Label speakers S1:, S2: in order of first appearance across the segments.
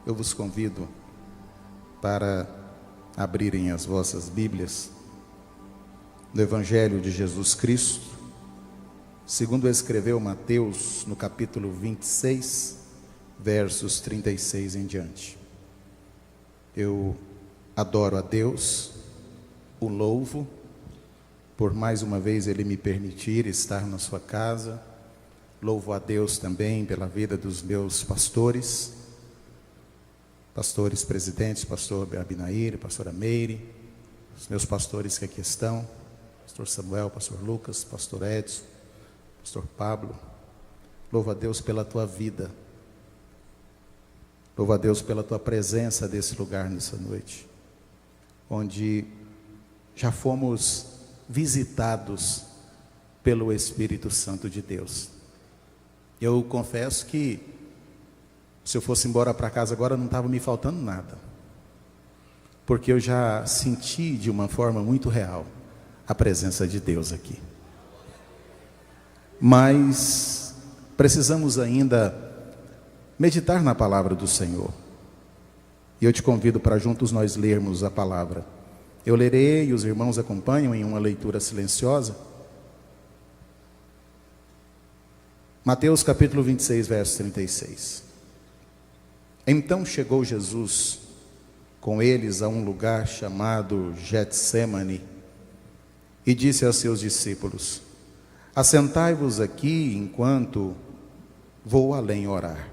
S1: eu vos convido para abrirem as vossas Bíblias no Evangelho de Jesus Cristo, segundo escreveu Mateus, no capítulo 26, versos 36 em diante. Eu adoro a Deus, o louvo, por mais uma vez Ele me permitir estar na sua casa. Louvo a Deus também pela vida dos meus pastores presidentes, pastor Abinair, pastora Meire, os meus pastores que aqui estão, pastor Samuel, pastor Lucas, pastor Edson, pastor Pablo. Louvo a Deus pela tua vida, louvo a Deus pela tua presença nesse lugar nessa noite, onde já fomos visitados pelo Espírito Santo de Deus. Eu confesso que se eu fosse embora para casa agora não estava me faltando nada, porque eu já senti de uma forma muito real a presença de Deus aqui. Mas precisamos ainda meditar na palavra do Senhor. E eu te convido para juntos nós lermos a palavra. Eu lerei e os irmãos acompanham em uma leitura silenciosa. Mateus capítulo 26, verso 36. Então chegou Jesus com eles a um lugar chamado Getsêmani e disse aos seus discípulos: assentai-vos aqui enquanto vou além orar.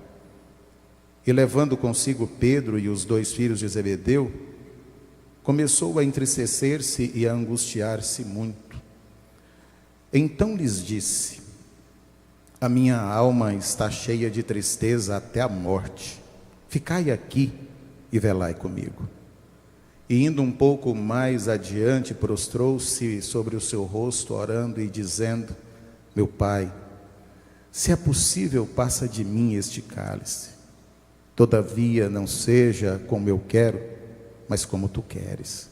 S1: E levando consigo Pedro e os 2 filhos de Zebedeu, começou a entristecer-se e a angustiar-se muito. Então lhes disse: a minha alma está cheia de tristeza até a morte. Ficai aqui e velai comigo. E indo um pouco mais adiante, prostrou-se sobre o seu rosto, orando e dizendo: meu Pai, se é possível, passa de mim este cálice. Todavia não seja como eu quero, mas como tu queres.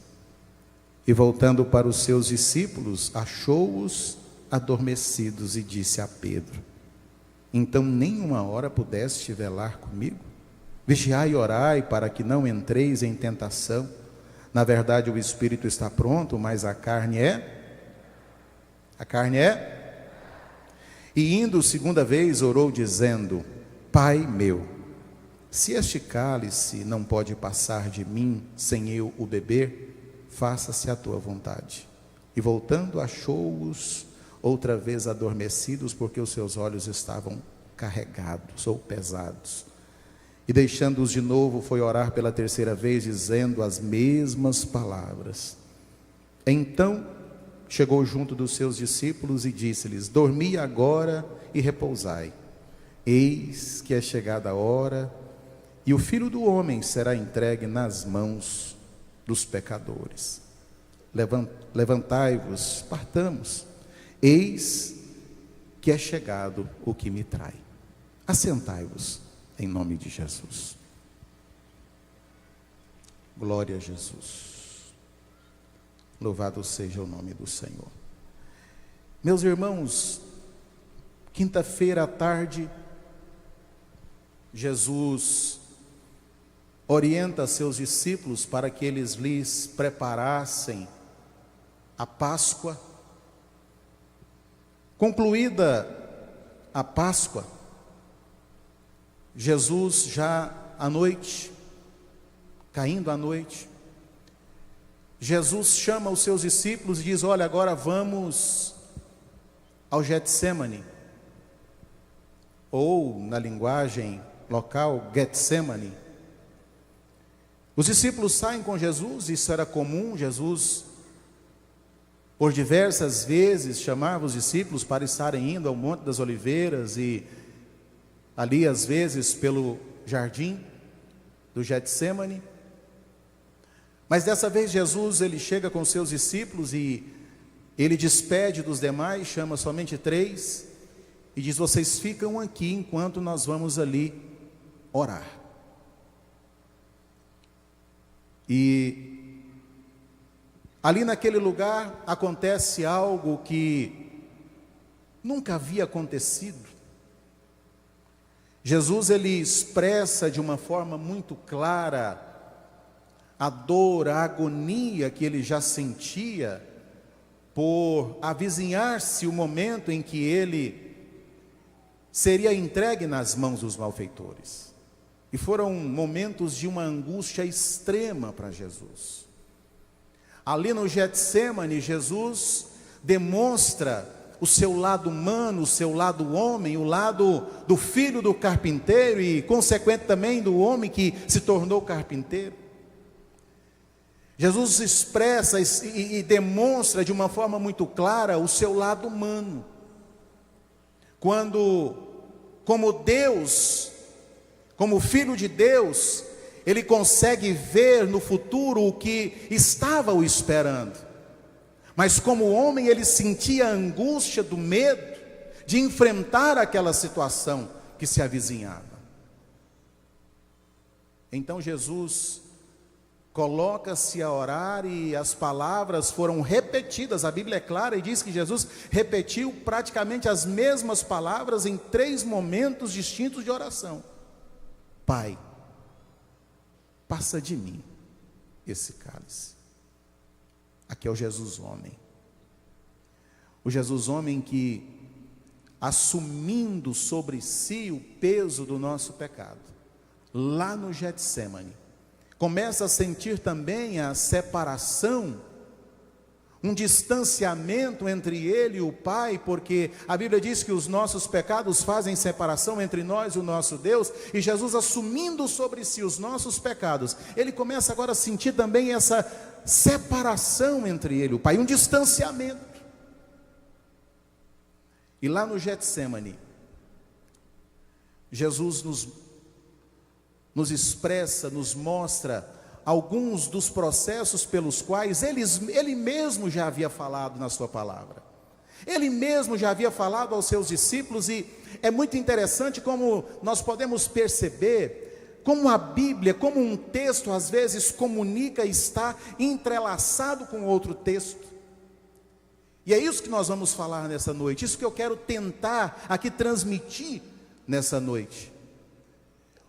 S1: E voltando para os seus discípulos, achou-os adormecidos e disse a Pedro: então nem uma hora pudeste velar comigo? Vigiai e orai para que não entreis em tentação. Na verdade o espírito está pronto, mas a carne é. E indo segunda vez orou dizendo: Pai meu, se este cálice não pode passar de mim sem eu o beber, faça-se a tua vontade. E voltando achou-os outra vez adormecidos, porque os seus olhos estavam carregados ou pesados. E deixando-os de novo, foi orar pela terceira vez, dizendo as mesmas palavras. Então chegou junto dos seus discípulos e disse-lhes: dormi agora e repousai. Eis que é chegada a hora, e o Filho do Homem será entregue nas mãos dos pecadores. Levantai-vos, partamos. Eis que é chegado o que me trai. Assentai-vos, em nome de Jesus. Glória a Jesus. Louvado seja o nome do Senhor. Meus irmãos, quinta-feira à tarde, Jesus orienta seus discípulos para que eles lhes preparassem a Páscoa. Concluída a Páscoa, Jesus já à noite, caindo à noite, Jesus chama os seus discípulos e diz: olha, agora vamos ao Getsêmani, ou na linguagem local, Getsemane. Os discípulos saem com Jesus, isso era comum. Jesus, por diversas vezes, chamava os discípulos para estarem indo ao Monte das Oliveiras e ali, às vezes, pelo jardim do Getsemane. Mas dessa vez Jesus, ele chega com seus discípulos e ele despede dos demais, chama somente 3 e diz: vocês ficam aqui enquanto nós vamos ali orar. E ali naquele lugar acontece algo que nunca havia acontecido. Jesus, ele expressa de uma forma muito clara a dor, a agonia que ele já sentia por avizinhar-se o momento em que ele seria entregue nas mãos dos malfeitores. E foram momentos de uma angústia extrema para Jesus. Ali no Getsêmani, Jesus demonstra o seu lado humano, o seu lado homem, o lado do filho do carpinteiro e, consequente também, do homem que se tornou carpinteiro. Jesus expressa e demonstra de uma forma muito clara o seu lado humano. Quando, como Deus, como Filho de Deus, ele consegue ver no futuro o que estava o esperando. Mas como homem, ele sentia a angústia do medo de enfrentar aquela situação que se avizinhava. Então Jesus coloca-se a orar e as palavras foram repetidas. A Bíblia é clara e diz que Jesus repetiu praticamente as mesmas palavras em 3 momentos distintos de oração. Pai, passa de mim esse cálice. Aqui é o Jesus homem. O Jesus homem que, assumindo sobre si o peso do nosso pecado, lá no Getsêmani, começa a sentir também a separação, um distanciamento entre ele e o Pai, porque a Bíblia diz que os nossos pecados fazem separação entre nós e o nosso Deus, e Jesus, assumindo sobre si os nossos pecados, ele começa agora a sentir também essa separação entre ele e o Pai, um distanciamento. E lá no Getsêmani, Jesus nos expressa, nos mostra alguns dos processos pelos quais ele mesmo já havia falado na sua palavra. Ele mesmo já havia falado aos seus discípulos, e é muito interessante como nós podemos perceber como a Bíblia, como um texto às vezes comunica e está entrelaçado com outro texto. E é isso que nós vamos falar nessa noite, isso que eu quero tentar aqui transmitir nessa noite.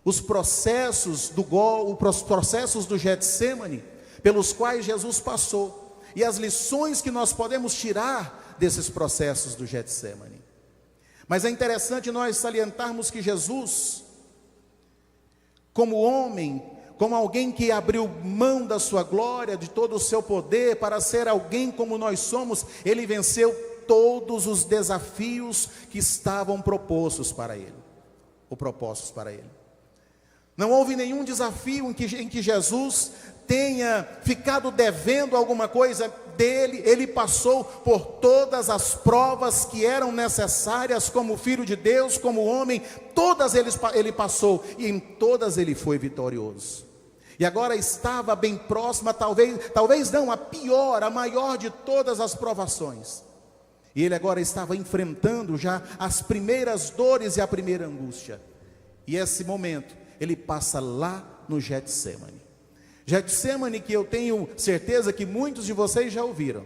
S1: Os processos do Getsêmani, pelos quais Jesus passou, e as lições que nós podemos tirar desses processos do Getsêmani. Mas é interessante nós salientarmos que Jesus, como homem, como alguém que abriu mão da sua glória, de todo o seu poder, para ser alguém como nós somos, ele venceu todos os desafios que estavam propostos para ele, ou propostos para ele. Não houve nenhum desafio em que Jesus tenha ficado devendo alguma coisa dele. Ele passou por todas as provas que eram necessárias como Filho de Deus, como homem. Todas ele passou, e em todas ele foi vitorioso. E agora estava bem próxima, talvez não, a maior de todas as provações. E ele agora estava enfrentando já as primeiras dores e a primeira angústia. E esse momento ele passa lá no Getsêmani. Getsêmani, que eu tenho certeza que muitos de vocês já ouviram,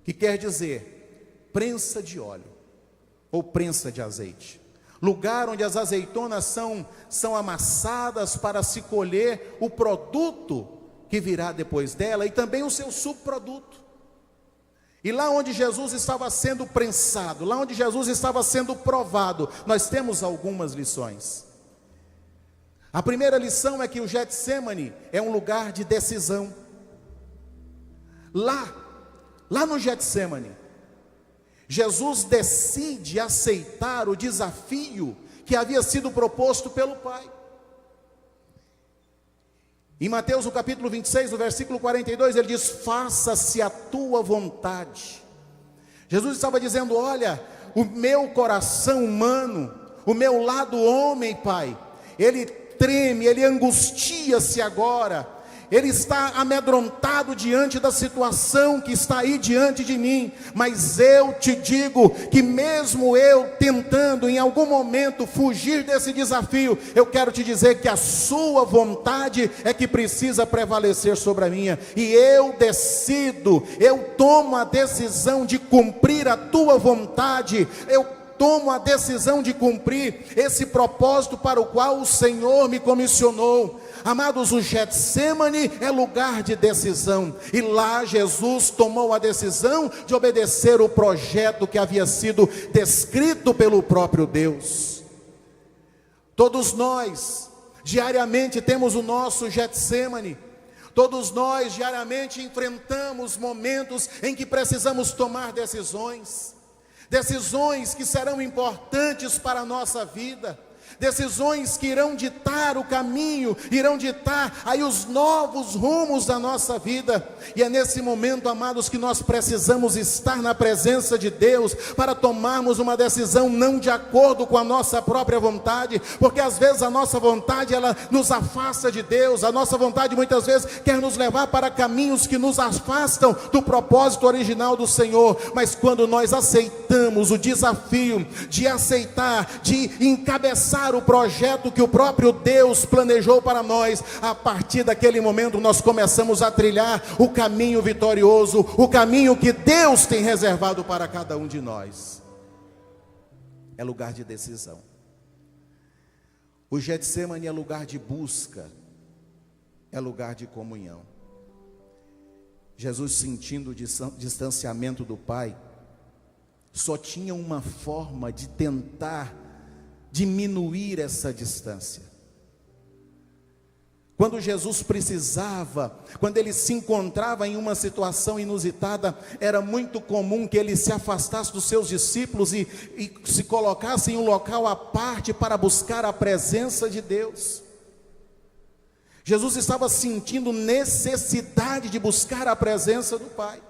S1: que quer dizer prensa de óleo ou prensa de azeite. Lugar onde as azeitonas são amassadas para se colher o produto que virá depois dela e também o seu subproduto. E lá onde Jesus estava sendo prensado, lá onde Jesus estava sendo provado, nós temos algumas lições. A primeira lição é que o Getsêmani é um lugar de decisão. Lá no Getsêmani, Jesus decide aceitar o desafio que havia sido proposto pelo Pai. Em Mateus, no capítulo 26, no versículo 42, ele diz: faça-se a tua vontade. Jesus estava dizendo: olha, o meu coração humano, o meu lado homem, Pai, ele treme, ele angustia-se agora, ele está amedrontado diante da situação que está aí diante de mim, mas eu te digo que mesmo eu tentando em algum momento fugir desse desafio, eu quero te dizer que a sua vontade é que precisa prevalecer sobre a minha, e eu decido, eu tomo a decisão de cumprir a tua vontade, eu tomo a decisão de cumprir esse propósito para o qual o Senhor me comissionou. Amados, o Getsêmani é lugar de decisão, e lá Jesus tomou a decisão de obedecer o projeto que havia sido descrito pelo próprio Deus. Todos nós, diariamente, temos o nosso Getsêmani. Todos nós, diariamente, enfrentamos momentos em que precisamos tomar decisões. Decisões que serão importantes para a nossa vida. Decisões que irão ditar o caminho, irão ditar aí os novos rumos da nossa vida. E é nesse momento, amados, que nós precisamos estar na presença de Deus para tomarmos uma decisão não de acordo com a nossa própria vontade, porque às vezes a nossa vontade ela nos afasta de Deus. A nossa vontade muitas vezes quer nos levar para caminhos que nos afastam do propósito original do Senhor. Mas quando nós aceitamos o desafio de aceitar, de encabeçar o projeto que o próprio Deus planejou para nós, a partir daquele momento nós começamos a trilhar o caminho vitorioso, o caminho que Deus tem reservado para cada um de nós. É lugar de decisão. O Getsêmani é lugar de busca, é lugar de comunhão. Jesus, sentindo o distanciamento do Pai, só tinha uma forma de tentar diminuir essa distância. Quando Jesus precisava, quando ele se encontrava em uma situação inusitada, era muito comum que ele se afastasse dos seus discípulos e se colocasse em um local à parte para buscar a presença de Deus. Jesus estava sentindo necessidade de buscar a presença do Pai.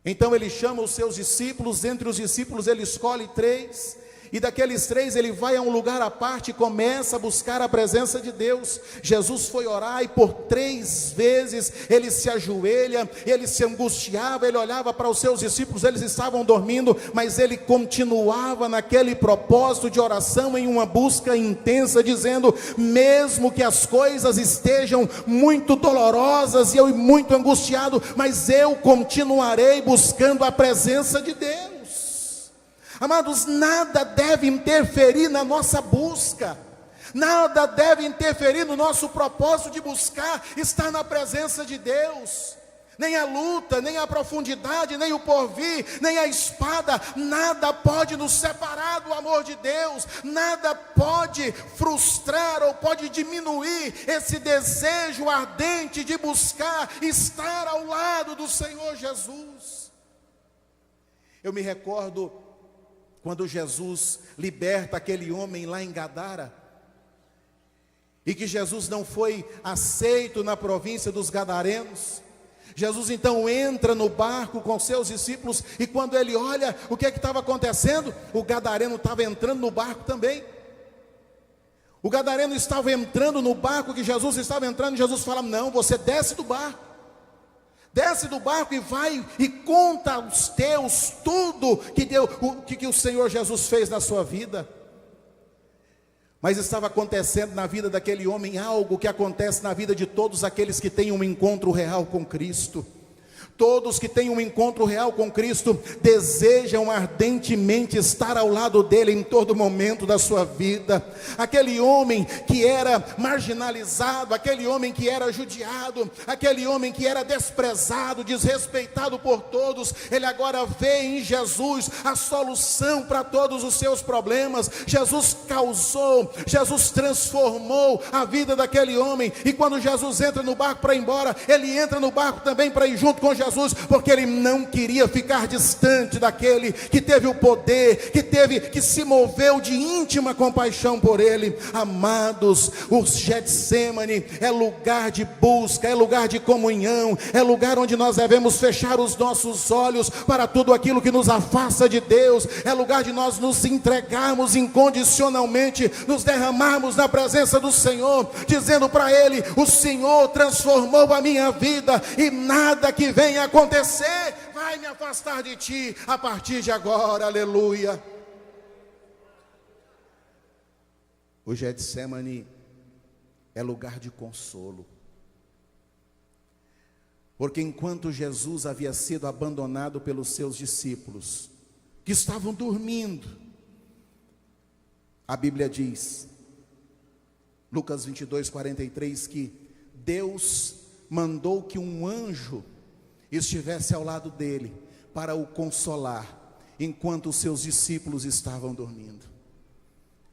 S1: Então ele chama os seus discípulos, entre os discípulos ele escolhe 3, e daqueles 3 ele vai a um lugar à parte e começa a buscar a presença de Deus. Jesus foi orar e por 3 vezes ele se ajoelha, ele se angustiava, ele olhava para os seus discípulos, eles estavam dormindo, mas ele continuava naquele propósito de oração, em uma busca intensa, dizendo: mesmo que as coisas estejam muito dolorosas e eu muito angustiado, mas eu continuarei buscando a presença de Deus. Amados, nada deve interferir na nossa busca, nada deve interferir no nosso propósito de buscar estar na presença de Deus. Nem a luta, nem a profundidade, nem o porvir, nem a espada, nada pode nos separar do amor de Deus, nada pode frustrar ou pode diminuir esse desejo ardente de buscar estar ao lado do Senhor Jesus. Eu me recordo quando Jesus liberta aquele homem lá em Gadara, e que Jesus não foi aceito na província dos Gadarenos. Jesus então entra no barco com seus discípulos, e quando ele olha o que estava acontecendo, o gadareno estava entrando no barco também. O gadareno estava entrando no barco que Jesus estava entrando, e Jesus fala: não, você desce do barco. Desce do barco e vai e conta aos teus tudo que o Senhor Jesus fez na sua vida. Mas estava acontecendo na vida daquele homem algo que acontece na vida de todos aqueles que têm um encontro real com Cristo. Todos que têm um encontro real com Cristo desejam ardentemente estar ao lado dele em todo momento da sua vida. Aquele homem que era marginalizado, aquele homem que era judiado, aquele homem que era desprezado, desrespeitado por todos, ele agora vê em Jesus a solução para todos os seus problemas. Jesus transformou a vida daquele homem, e quando Jesus entra no barco para ir embora, ele entra no barco também para ir junto com Jesus, porque ele não queria ficar distante daquele que teve o poder, que se moveu de íntima compaixão por ele. Amados, o Getsêmani é lugar de busca, é lugar de comunhão, é lugar onde nós devemos fechar os nossos olhos para tudo aquilo que nos afasta de Deus, é lugar de nós nos entregarmos incondicionalmente, nos derramarmos na presença do Senhor, dizendo para ele: o Senhor transformou a minha vida, e nada que venha acontecer vai me afastar de ti a partir de agora. Aleluia. O Getsêmani é lugar de consolo, porque enquanto Jesus havia sido abandonado pelos seus discípulos, que estavam dormindo. A Bíblia diz, Lucas 22:43, que Deus mandou que um anjo estivesse ao lado dele para o consolar, enquanto os seus discípulos estavam dormindo.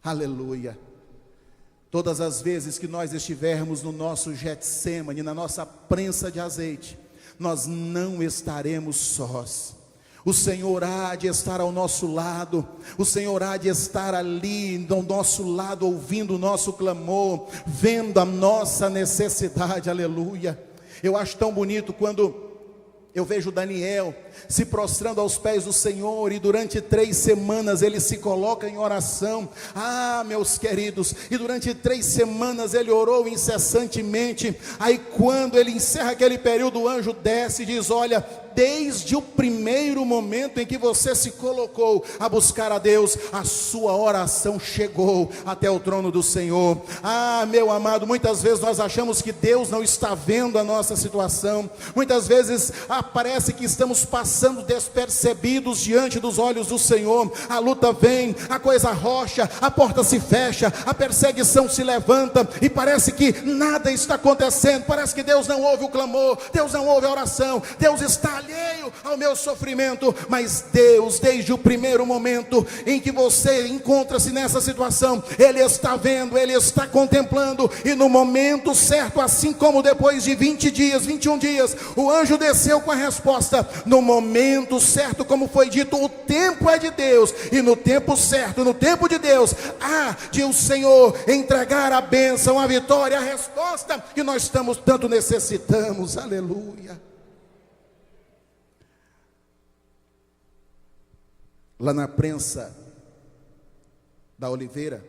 S1: Aleluia! Todas as vezes que nós estivermos no nosso Getsêmani, na nossa prensa de azeite, nós não estaremos sós. O Senhor há de estar ao nosso lado, o Senhor há de estar ali do nosso lado, ouvindo o nosso clamor, vendo a nossa necessidade. Aleluia! Eu acho tão bonito quando eu vejo Daniel se prostrando aos pés do Senhor, e durante 3 semanas ele se coloca em oração. Meus queridos, e durante 3 semanas ele orou incessantemente. Aí quando ele encerra aquele período, o anjo desce e diz: olha, desde o primeiro momento em que você se colocou a buscar a Deus, a sua oração chegou até o trono do Senhor. Meu amado, muitas vezes nós achamos que Deus não está vendo a nossa situação. Muitas vezes parece que estamos passando despercebidos diante dos olhos do Senhor. A luta vem, a coisa rocha, a porta se fecha, a perseguição se levanta, e parece que nada está acontecendo. Parece que Deus não ouve o clamor, Deus não ouve a oração, Deus está alheio ao meu sofrimento. Mas Deus, desde o primeiro momento em que você encontra-se nessa situação, Ele está vendo, Ele está contemplando, e no momento certo, assim como depois de 20 dias, 21 dias, o anjo desceu com a resposta, no momento certo, como foi dito, o tempo é de Deus, e no tempo certo, no tempo de Deus, há de o Senhor entregar a bênção, a vitória, a resposta que nós tanto necessitamos. Aleluia! Lá na prensa da oliveira,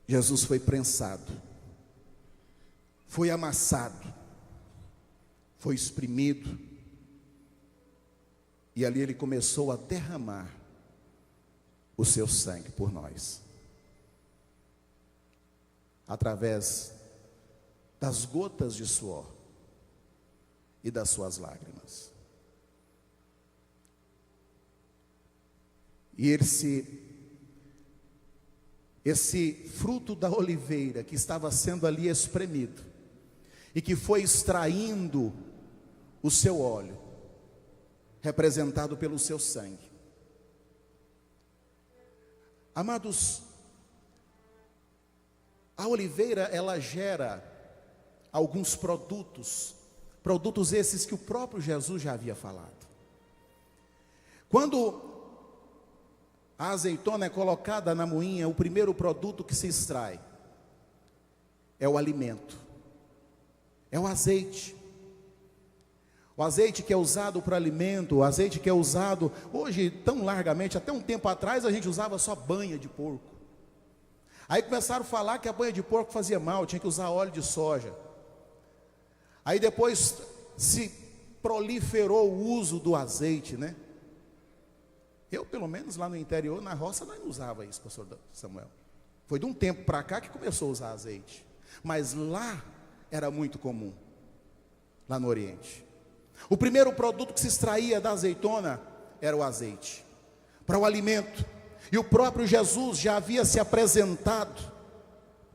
S1: Jesus foi prensado, foi amassado, foi espremido, e ali ele começou a derramar o seu sangue por nós, através das gotas de suor e das suas lágrimas. E esse fruto da oliveira que estava sendo ali espremido, e que foi extraindo o seu óleo, representado pelo seu sangue. Amados, a oliveira, ela gera alguns produtos esses que o próprio Jesus já havia falado. Quando a azeitona é colocada na moinha, o primeiro produto que se extrai é o alimento, é o azeite. O azeite que é usado para alimento, o azeite que é usado hoje tão largamente. Até um tempo atrás a gente usava só banha de porco. Aí começaram a falar que a banha de porco fazia mal, tinha que usar óleo de soja. Aí depois se proliferou o uso do azeite, né? Eu, pelo menos lá no interior, na roça, nós não usava isso, pastor Samuel. Foi de um tempo para cá que começou a usar azeite. Mas lá era muito comum, lá no Oriente. O primeiro produto que se extraía da azeitona era o azeite, para o alimento. E o próprio Jesus já havia se apresentado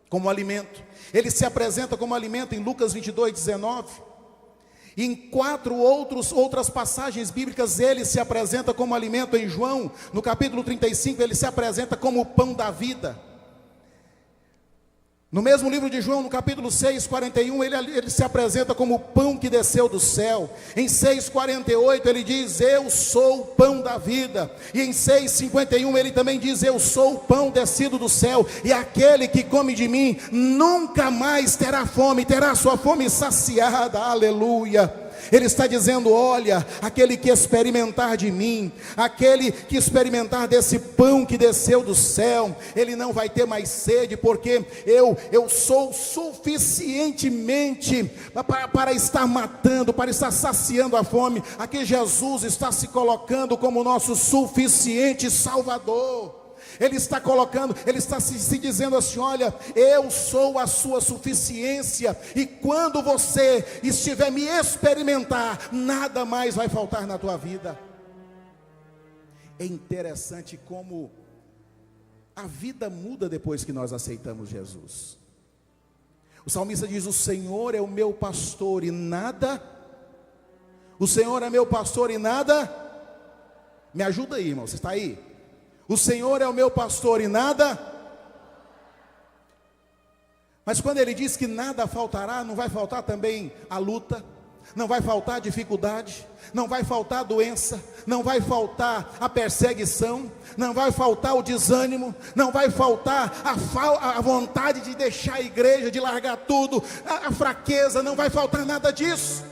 S1: como alimento. Ele se apresenta como alimento em Lucas 22:19. E em 4 outras passagens bíblicas ele se apresenta como alimento. Em João, no capítulo 35, ele se apresenta como o pão da vida. No mesmo livro de João, no capítulo 6:41, ele se apresenta como o pão que desceu do céu. Em 6:48 ele diz: eu sou o pão da vida. E em 6:51 ele também diz: eu sou o pão descido do céu, e aquele que come de mim nunca mais terá fome, terá sua fome saciada. Aleluia! Ele está dizendo: olha, aquele que experimentar de mim, aquele que experimentar desse pão que desceu do céu, ele não vai ter mais sede, porque eu sou suficientemente para estar matando, para estar saciando a fome. Aqui Jesus está se colocando como nosso suficiente Salvador. Ele está colocando, ele está se dizendo assim: olha, eu sou a sua suficiência, e quando você estiver me experimentar, nada mais vai faltar na tua vida. É interessante como a vida muda depois que nós aceitamos Jesus. O salmista diz: o Senhor é o meu pastor e nada, o Senhor é meu pastor e nada, me ajuda aí, irmão, você está aí? O Senhor é o meu pastor e nada, mas quando ele diz que nada faltará, não vai faltar também a luta, não vai faltar a dificuldade, não vai faltar a doença, não vai faltar a perseguição, não vai faltar o desânimo, não vai faltar a vontade de deixar a igreja, de largar tudo, a fraqueza, não vai faltar nada disso.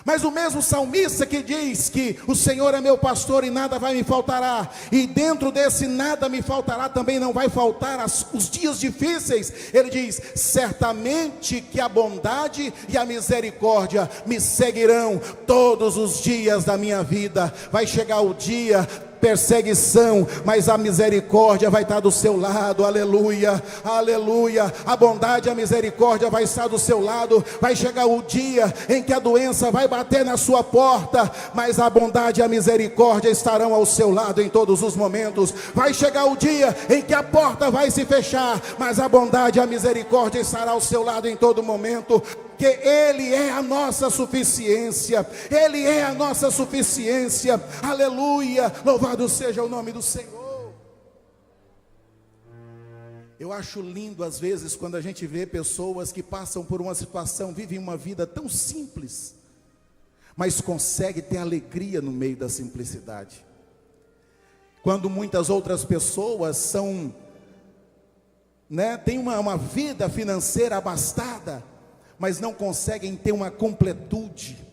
S1: Mas o mesmo salmista que diz que o Senhor é meu pastor e nada vai me faltará, e dentro desse nada me faltará também não vai faltar os dias difíceis. Ele diz: certamente que a bondade e a misericórdia me seguirão todos os dias da minha vida. Vai chegar o dia, perseguição, mas a misericórdia vai estar do seu lado, aleluia, aleluia. A bondade e a misericórdia vai estar do seu lado. Vai chegar o dia em que a doença vai bater na sua porta, mas a bondade e a misericórdia estarão ao seu lado em todos os momentos. Vai chegar o dia em que a porta vai se fechar, mas a bondade e a misericórdia estará ao seu lado em todo momento. Que Ele é a nossa suficiência, Ele é a nossa suficiência, aleluia, louvado seja o nome do Senhor. Eu acho lindo às vezes quando a gente vê pessoas que passam por uma situação, vivem uma vida tão simples, mas conseguem ter alegria no meio da simplicidade. Quando muitas outras pessoas têm uma vida financeira abastada, mas não conseguem ter uma completude.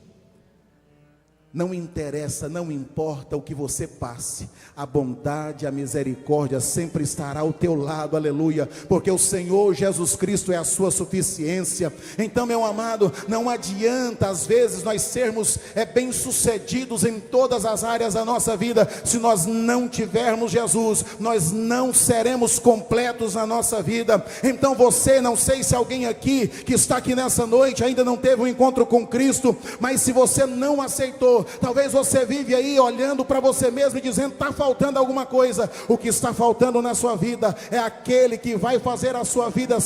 S1: Não interessa, não importa o que você passe, a bondade, a misericórdia sempre estará ao teu lado, aleluia, porque o Senhor Jesus Cristo é a sua suficiência. Então, meu amado, não adianta às vezes nós sermos bem-sucedidos em todas as áreas da nossa vida, se nós não tivermos Jesus, nós não seremos completos na nossa vida. Então você, não sei se alguém aqui, que está aqui nessa noite, ainda não teve um encontro com Cristo, mas se você não aceitou, talvez você vive aí olhando para você mesmo e dizendo: está faltando alguma coisa. O que está faltando na sua vida é aquele que vai fazer a sua vida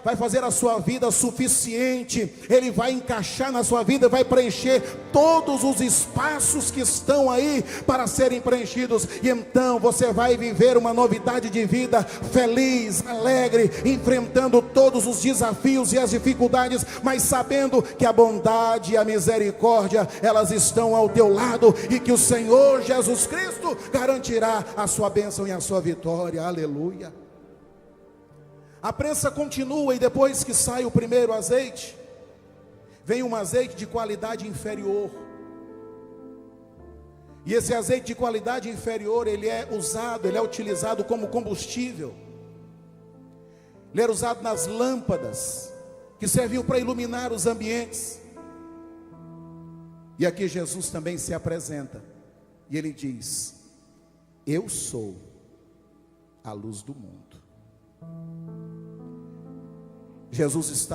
S1: vai fazer a sua vida suficiente. Ele vai encaixar na sua vida, vai preencher todos os espaços que estão aí para serem preenchidos, e então você vai viver uma novidade de vida, feliz, alegre, enfrentando todos os desafios e as dificuldades, mas sabendo que a bondade e a misericórdia, elas estão ao teu lado, e que o Senhor Jesus Cristo garantirá a sua bênção e a sua vitória, aleluia. A prensa continua, e depois que sai o primeiro azeite, vem um azeite de qualidade inferior. E esse azeite de qualidade inferior, ele é utilizado como combustível. Ele era usado nas lâmpadas, que serviam para iluminar os ambientes. E aqui Jesus também se apresenta, e ele diz: eu sou a luz do mundo. Jesus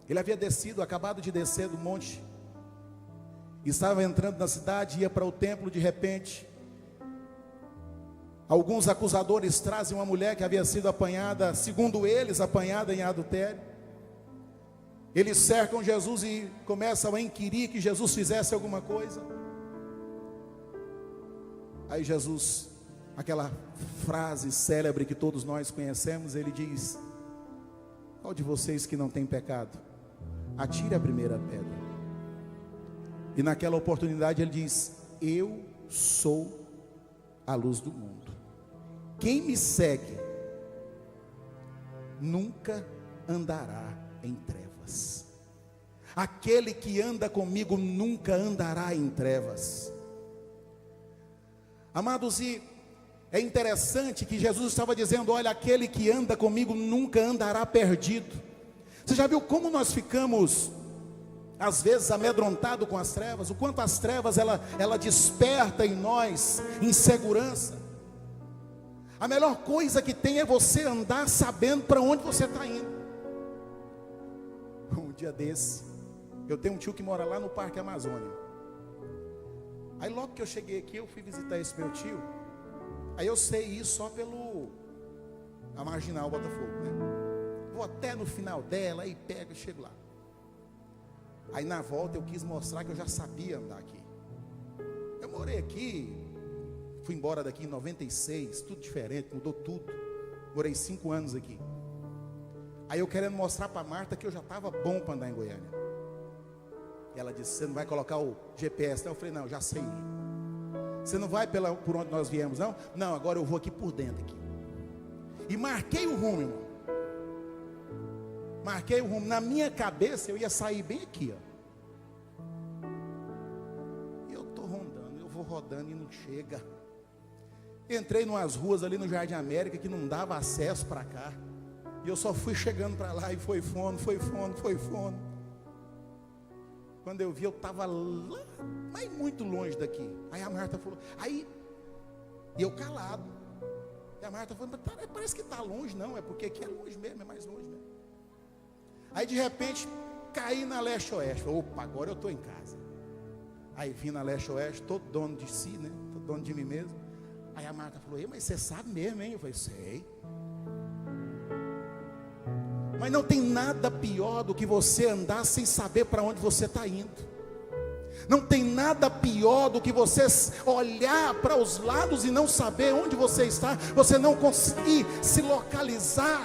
S1: ele havia acabado de descer do monte, estava entrando na cidade, ia para o templo. De repente, alguns acusadores trazem uma mulher que havia sido apanhada, segundo eles, apanhada em adultério. Eles cercam Jesus e começam a inquirir que Jesus fizesse alguma coisa. Aí Jesus, aquela frase célebre que todos nós conhecemos, ele diz: qual de vocês que não tem pecado, atire a primeira pedra. E naquela oportunidade ele diz: eu sou a luz do mundo. Quem me segue nunca andará em trevas. Aquele que anda comigo nunca andará em trevas. Amados, e é interessante que Jesus estava dizendo: olha, aquele que anda comigo nunca andará perdido. Você já viu como nós ficamos às vezes amedrontado com as trevas? O quanto as trevas ela desperta em nós insegurança. A melhor coisa que tem é você andar sabendo para onde você está indo. Um dia desse, eu tenho um tio que mora lá no Parque Amazônia. Aí logo que eu cheguei aqui, eu fui visitar esse meu tio. Aí eu sei isso só pelo a Marginal Botafogo, né? Vou até no final dela, aí pego e chego lá. Aí na volta eu quis mostrar que eu já sabia andar aqui. Eu morei aqui, fui embora daqui em 96, tudo diferente, mudou tudo. Morei 5 anos aqui. Aí eu querendo mostrar para Marta que eu já estava bom para andar em Goiânia. E ela disse: você não vai colocar o GPS? Não, eu falei: não, já sei. Você não vai por onde nós viemos, não? Não, agora eu vou aqui por dentro aqui. E marquei o rumo, irmão. Marquei o rumo. Na minha cabeça eu ia sair bem aqui, ó. E eu estou rondando, eu vou rodando e não chega. Entrei em umas ruas ali no Jardim América que não dava acesso para cá. E eu só fui chegando para lá e foi fono. Quando eu vi, eu estava lá, mas muito longe daqui. Aí a Marta falou, e eu calado. E a Marta falou: parece que está longe. Não, é porque aqui é longe mesmo, é mais longe mesmo. Aí de repente, caí na leste-oeste. Opa, agora eu estou em casa. Aí vim na leste-oeste, todo dono de si, né? Todo dono de mim mesmo. Aí a Marta falou: mas você sabe mesmo, hein? Eu falei: sei. Mas não tem nada pior do que você andar sem saber para onde você está indo. Não tem nada pior do que você olhar para os lados e não saber onde você está. Você não conseguir se localizar.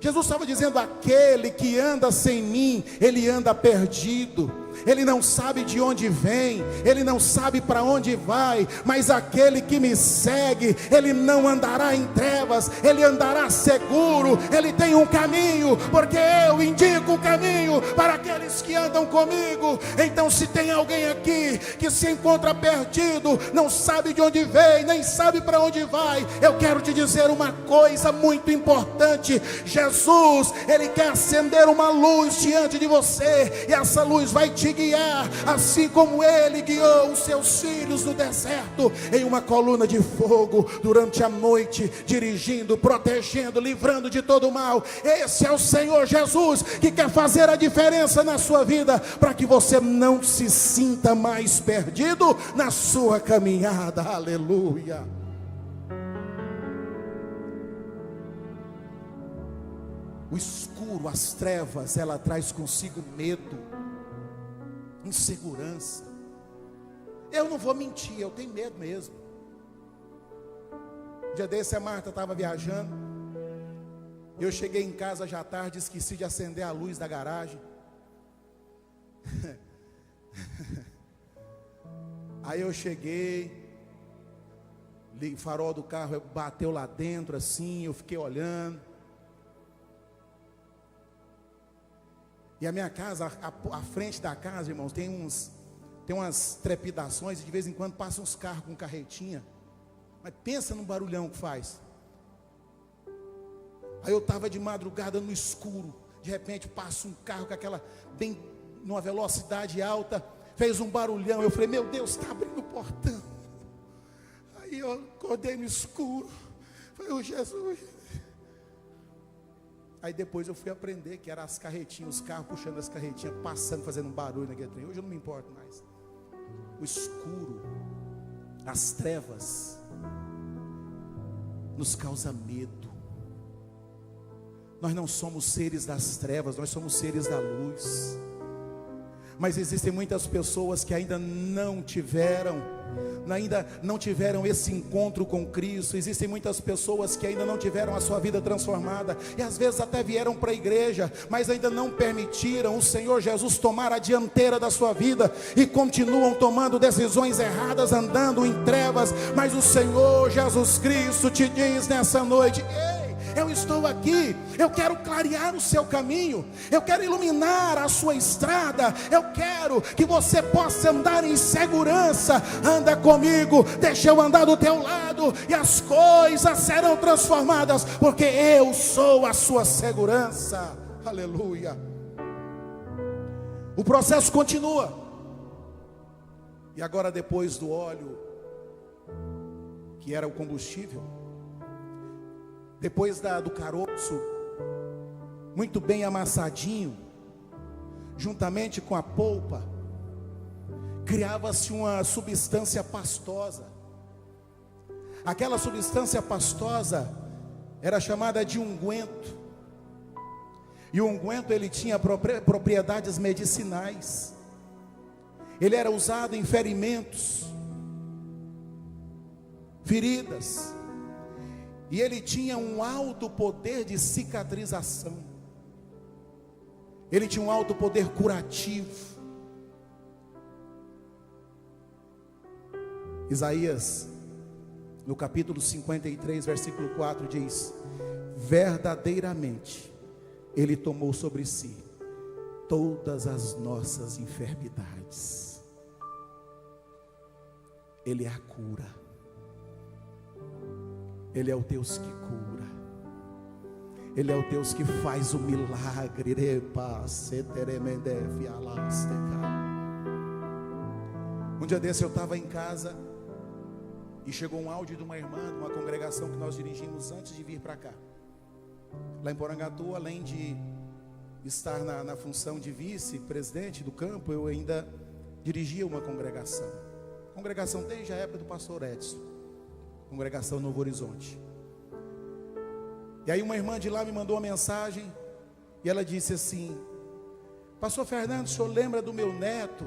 S1: Jesus estava dizendo: aquele que anda sem mim, ele anda perdido. Ele não sabe de onde vem, ele não sabe para onde vai, mas aquele que me segue, ele não andará em trevas, ele andará seguro, ele tem um caminho, porque eu indico o caminho para aqueles que andam comigo. Então, se tem alguém aqui que se encontra perdido, não sabe de onde vem, nem sabe para onde vai, eu quero te dizer uma coisa muito importante: Jesus, ele quer acender uma luz diante de você, e essa luz vai te guiar, assim como ele guiou os seus filhos no deserto, em uma coluna de fogo, durante a noite, dirigindo, protegendo, livrando de todo mal. Esse é o Senhor Jesus, que quer fazer a diferença na sua vida, para que você não se sinta mais perdido na sua caminhada. Aleluia. O escuro, as trevas, ela traz consigo medo, insegurança. Eu não vou mentir, eu tenho medo mesmo. Um dia desse a Marta estava viajando, eu cheguei em casa já tarde, esqueci de acender a luz da garagem. Aí eu cheguei, o farol do carro bateu lá dentro assim, eu fiquei olhando. E a minha casa, a frente da casa, irmãos, tem umas trepidações, e de vez em quando passam uns carros com carretinha. Mas pensa no barulhão que faz. Aí eu estava de madrugada no escuro, de repente passa um carro com aquela, bem numa velocidade alta, fez um barulhão. Eu falei: meu Deus, está abrindo o portão. Aí eu acordei no escuro, falei: oh, Jesus. Aí depois eu fui aprender que eram as carretinhas, os carros puxando as carretinhas, passando, fazendo um barulho naquele trem. Hoje eu não me importo mais. O escuro, as trevas, nos causa medo. Nós não somos seres das trevas, nós somos seres da luz. Mas existem muitas pessoas que ainda não tiveram esse encontro com Cristo. Existem muitas pessoas que ainda não tiveram a sua vida transformada, e às vezes até vieram para a igreja, mas ainda não permitiram o Senhor Jesus tomar a dianteira da sua vida, e continuam tomando decisões erradas, andando em trevas. Mas o Senhor Jesus Cristo te diz nessa noite: ei, eu estou aqui, eu quero clarear o seu caminho, eu quero iluminar a sua estrada, eu quero que você possa andar em segurança. Anda comigo, deixa eu andar do teu lado, e as coisas serão transformadas, porque eu sou a sua segurança. Aleluia. O processo continua. E agora, depois do óleo, que era o combustível, depois do caroço muito bem amassadinho, juntamente com a polpa, criava-se uma substância pastosa. Aquela substância pastosa era chamada de unguento. E o unguento, ele tinha propriedades medicinais. Ele era usado em ferimentos, feridas. E ele tinha um alto poder de cicatrização. Ele tinha um alto poder curativo. Isaías, no capítulo 53, versículo 4 diz: verdadeiramente Ele tomou sobre si todas as nossas enfermidades. Ele é a cura. Ele é o Deus que cura. Ele é o Deus que faz o milagre. Um dia desse eu estava em casa e chegou um áudio de uma irmã, de uma congregação que nós dirigimos antes de vir para cá. Lá em Porangatu, além de estar na função de vice-presidente do campo, eu ainda dirigia uma congregação. Congregação desde a época do pastor Edson. Congregação Novo Horizonte. E aí uma irmã de lá me mandou uma mensagem e ela disse assim: pastor Fernando, o senhor lembra do meu neto?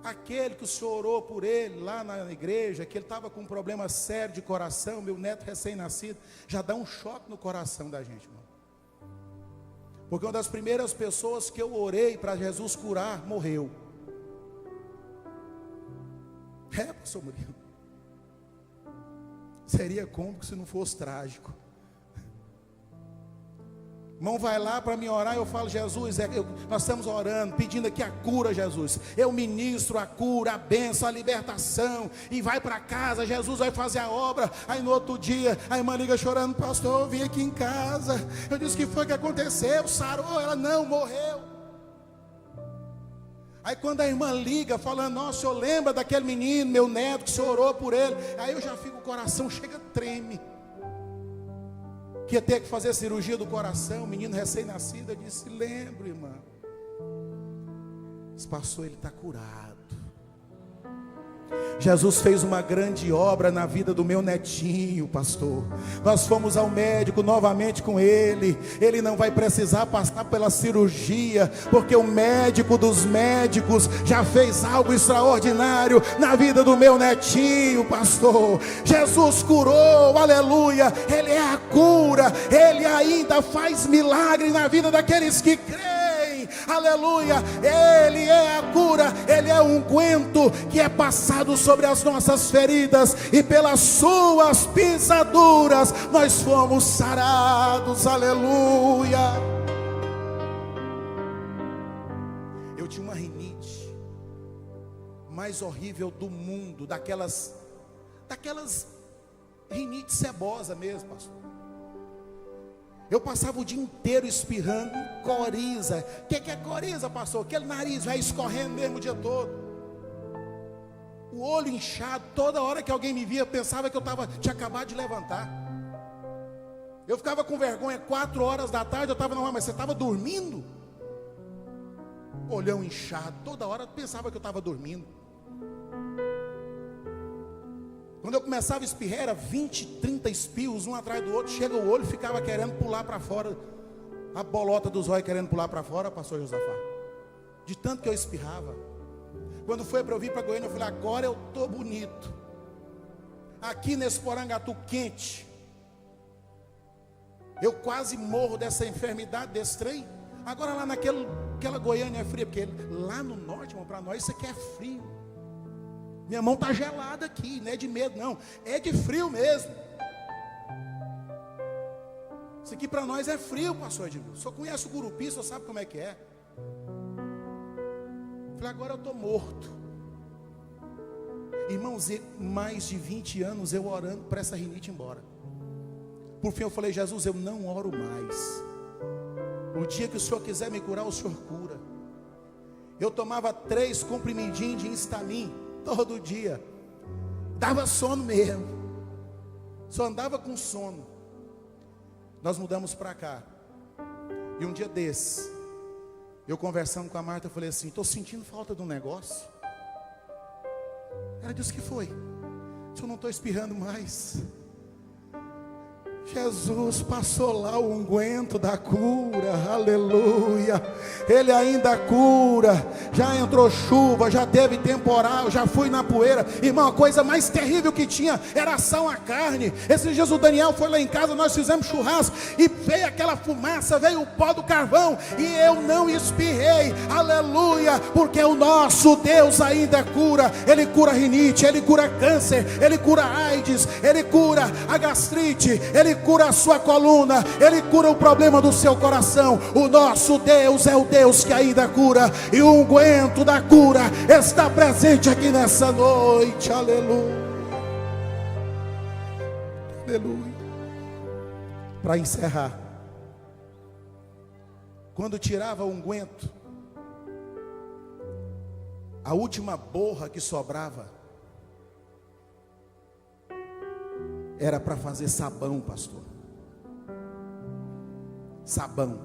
S1: Aquele que o senhor orou por ele lá na igreja, que ele estava com um problema sério de coração, meu neto recém-nascido. Já dá um choque no coração da gente, irmão. Porque uma das primeiras pessoas que eu orei para Jesus curar, morreu. Pastor Murilo. Seria cômico se não fosse trágico. Irmão, vai lá para me orar, eu falo: Jesus, nós estamos orando, pedindo aqui a cura, Jesus. Eu ministro a cura, a bênção, a libertação. E vai para casa, Jesus vai fazer a obra. Aí no outro dia, a irmã liga chorando: pastor, eu vim aqui em casa. Eu disse: o que foi que aconteceu? Sarou? Ela: não, morreu. Aí quando a irmã liga, falando: nossa, o senhor lembra daquele menino, meu neto, que o senhor orou por ele? Aí eu já fico, o coração chega, treme. Que ia ter que fazer cirurgia do coração, menino recém-nascido. Eu disse: lembro, irmã. Esse pastor, ele está curado. Jesus fez uma grande obra na vida do meu netinho, pastor. Nós fomos ao médico novamente com ele. Ele não vai precisar passar pela cirurgia, porque o médico dos médicos já fez algo extraordinário na vida do meu netinho, pastor. Jesus curou, aleluia. Ele é a cura. Ele ainda faz milagre na vida daqueles que creem. Aleluia, Ele é a cura, Ele é o unguento que é passado sobre as nossas feridas, e pelas suas pisaduras nós fomos sarados. Aleluia. Eu tinha uma rinite mais horrível do mundo, daquelas rinite cebosa mesmo, pastor. Eu passava o dia inteiro espirrando, coriza. O que é coriza, pastor? Aquele nariz vai escorrendo mesmo o dia todo. O olho inchado, toda hora que alguém me via, eu pensava que eu tinha acabado de levantar. Eu ficava com vergonha, 4 horas da tarde, eu estava, não, mas você estava dormindo? Olhão inchado, toda hora eu pensava que eu estava dormindo. Quando eu começava a espirrar, era 20, 30 espirros, um atrás do outro. Chega o olho, ficava querendo pular para fora. A bolota dos olhos querendo pular para fora, pastor Josafá. De tanto que eu espirrava. Quando foi para eu vir para Goiânia, eu falei: agora eu estou bonito. Aqui nesse Porangatu quente, eu quase morro dessa enfermidade, desse trem. Agora lá naquela Goiânia é fria, porque lá no norte, irmão, para nós isso aqui é frio. Minha mão está gelada aqui, não é de medo não, é de frio mesmo. Isso aqui para nós é frio, pastor Edmilson. Só conhece o Gurupi, só sabe como é que é. Falei: agora eu estou morto. Irmãos, mais de 20 anos eu orando para essa rinite ir embora. Por fim eu falei: Jesus, eu não oro mais. O dia que o Senhor quiser me curar, o Senhor cura. Eu tomava 3 comprimidinhos de Histamin todo dia. Dava sono mesmo. Só andava com sono. Nós mudamos para cá. E um dia desse, Eu conversando com a Marta, eu falei assim: estou sentindo falta de um negócio. Ela disse: que foi? Eu não estou espirrando mais. Jesus passou lá o unguento da cura, aleluia. Ele ainda cura. Já entrou chuva, já teve temporal, já fui na poeira. Irmão, a coisa mais terrível que tinha era ação à carne. Esses dias o Daniel foi lá em casa, nós fizemos churrasco e veio aquela fumaça, veio o pó do carvão e eu não espirrei, aleluia, porque o nosso Deus ainda cura. Ele cura rinite, Ele cura câncer, Ele cura AIDS, Ele cura a gastrite, Ele cura a sua coluna, Ele cura o problema do seu coração. O nosso Deus é o Deus que ainda cura, e o unguento da cura está presente aqui nessa noite, aleluia, aleluia. Para encerrar, quando tirava o unguento, a última borra que sobrava era para fazer sabão, pastor. Sabão.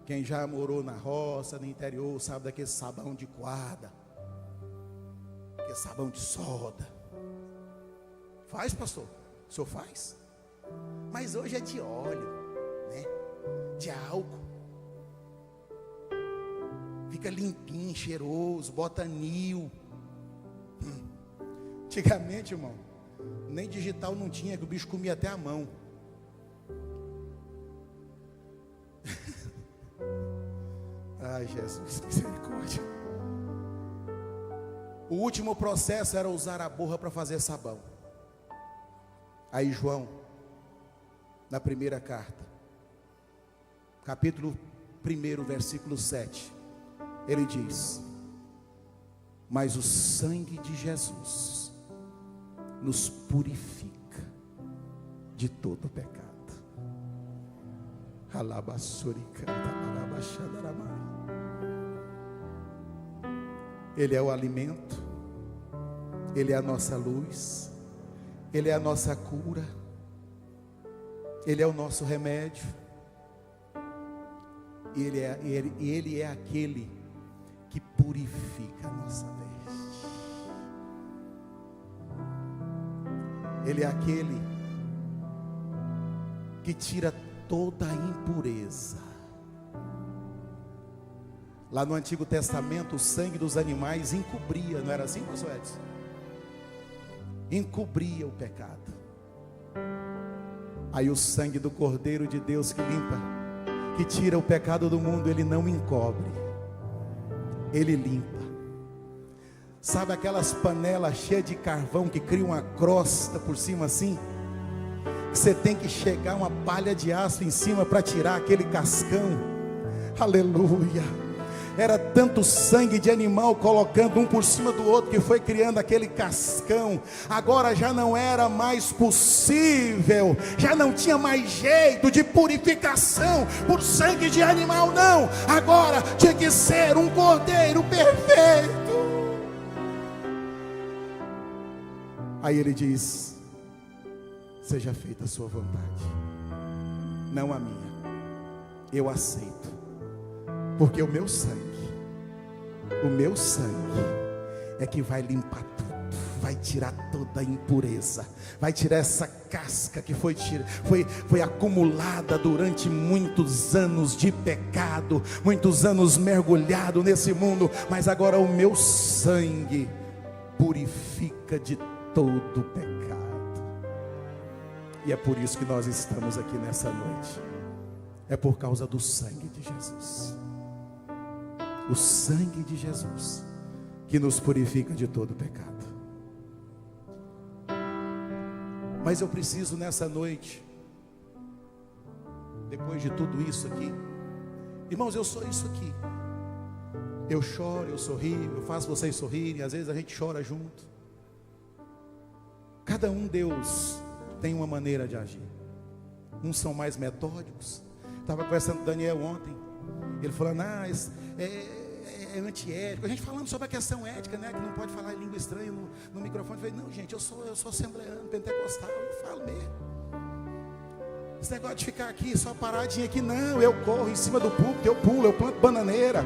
S1: Quem já morou na roça, no interior, sabe daquele sabão de guarda, aquele sabão de soda. Faz, pastor? O senhor faz? Mas hoje é de óleo, né? De álcool. Fica limpinho, cheiroso, bota anil. Antigamente, irmão, nem digital não tinha, que o bicho comia até a mão. Ai, Jesus, misericórdia. O último processo era usar a borra para fazer sabão. Aí João, na primeira carta, capítulo 1, versículo 7, ele diz: mas o sangue de Jesus nos purifica de todo pecado. Ele é o alimento, Ele é a nossa luz, Ele é a nossa cura, Ele é o nosso remédio, Ele é aquele que purifica a nossa veste. Ele é aquele que tira toda a impureza. Lá no Antigo Testamento, o sangue dos animais encobria, não era assim, pastor Edson? Encobria o pecado. Aí o sangue do Cordeiro de Deus que limpa, que tira o pecado do mundo, ele não encobre, ele limpa. Sabe aquelas panelas cheias de carvão que criam uma crosta por cima assim? Você tem que chegar uma palha de aço em cima para tirar aquele cascão. Aleluia. Era tanto sangue de animal colocando um por cima do outro que foi criando aquele cascão. Agora já não era mais possível, já não tinha mais jeito de purificação por sangue de animal, não. Agora tinha que ser um cordeiro perfeito. Aí ele diz: seja feita a sua vontade, não a minha. Eu aceito, porque o meu sangue é que vai limpar tudo, vai tirar toda a impureza, vai tirar essa casca que foi acumulada durante muitos anos de pecado, muitos anos mergulhado nesse mundo. Mas agora o meu sangue purifica de todo pecado. E é por isso que nós estamos aqui nessa noite. É por causa do sangue de Jesus. O sangue de Jesus que nos purifica de todo pecado. Mas eu preciso nessa noite, depois de tudo isso aqui, irmãos, eu sou isso aqui. Eu choro, eu sorrio, eu faço vocês sorrirem. Às vezes a gente chora junto. Cada um, Deus tem uma maneira de agir. Uns são mais metódicos. Estava conversando com o Daniel ontem. Ele falando: é antiético. A gente falando sobre a questão ética, né? Que não pode falar em língua estranha no microfone. Eu falei: não, gente, eu sou assembleano, pentecostal. Eu falo mesmo. Esse negócio de ficar aqui só paradinho aqui, não. Eu corro em cima do púlpito, eu pulo, eu planto bananeira.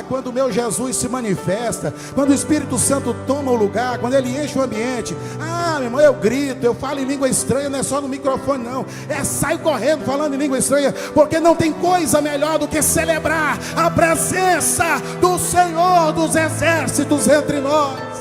S1: Quando o meu Jesus se manifesta, quando o Espírito Santo toma o lugar, quando ele enche o ambiente, meu irmão, eu grito, eu falo em língua estranha, não é só no microfone não, saio correndo falando em língua estranha, porque não tem coisa melhor do que celebrar a presença do Senhor dos exércitos entre nós.